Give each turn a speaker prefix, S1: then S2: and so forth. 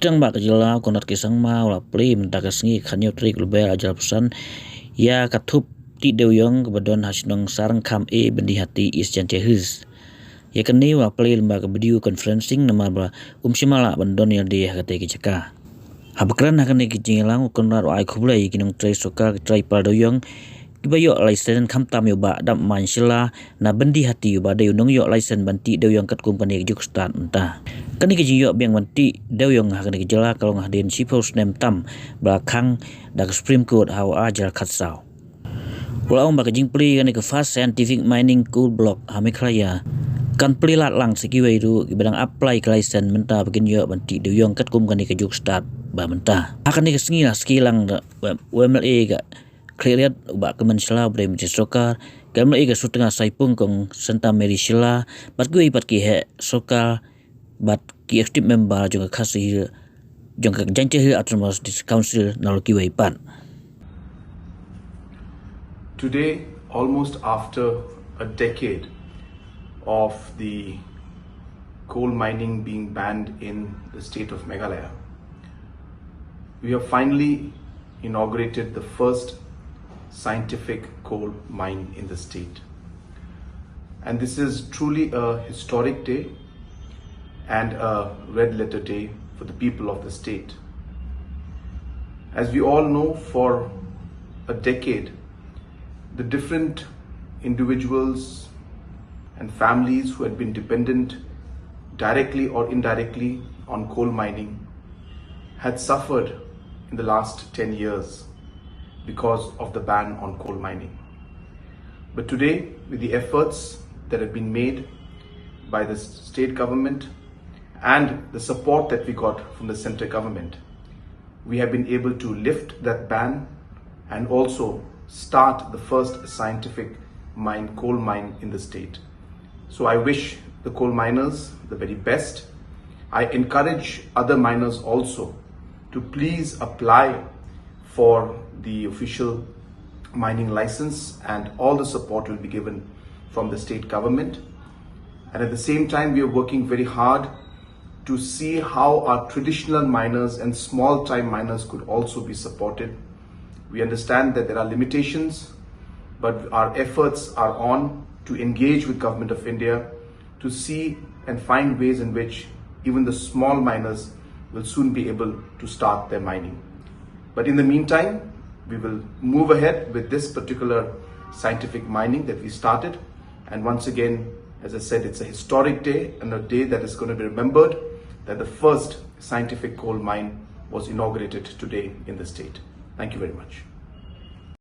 S1: Tang bak jela konat kisang mau la plim tagasngi khanyo trik lubel ajal pesan ya katup ti Dewiong kebadon hasnong sarang kam bendi hati is Jaintia his. Ya keni wa plim ba video conferencing nama ba simala bandon ya di kate kicaka. Habakran hakane kicingelang konat wa ai khublai kinong trai soka trai par Dewiong kibayo license kham tam yo ba dam mansila na bendi hati yo ba de unong yo license banti Dewiong kat company juk Stad entah. Kani ke jinyo biang wanti Dewiong hakane ke jela kalau Hadien sipos Snem tam belakang dak Supreme Court hau ajar khatsau. Ulang ba ke jing pli kani ke fast scientific mining coal block hamikraya kan pli lat lang sekiwei ru bidang apply ke license menta begin yo banti Dewiong kat company ke juk Stad ba menta. Hakane ke sengi lah sekilang WMLA ga cleared ba ke mensela bre mencesoka KMLA ga sutengah saipung kong senta merisila bat gui bat ki he soka but ki active member jong khasi jong Jaintia autonomous council naloki waipan.
S2: Today, almost after a decade of the coal mining being banned in the state of Meghalaya, we have finally inaugurated the first scientific coal mine in the state. And this is truly a historic day and a red letter day for the people of the state. As we all know, for a decade, the different individuals and families who had been dependent directly or indirectly on coal mining had suffered in the last 10 years because of the ban on coal mining. But today, with the efforts that have been made by the state government and the support that we got from the central government, we have been able to lift that ban and also start the first scientific coal mine in the state. So I wish the coal miners the very best. I encourage other miners also to please apply for the official mining license, and all the support will be given from the state government. And at the same time, we are working very hard to see how our traditional miners and small time miners could also be supported. We understand that there are limitations, but our efforts are on to engage with Government of India to see and find ways in which even the small miners will soon be able to start their mining. But in the meantime, we will move ahead with this particular scientific mining that we started. And once again, as I said, it's a historic day and a day that is going to be remembered, that the first scientific coal mine was inaugurated today in the state. Thank you very much.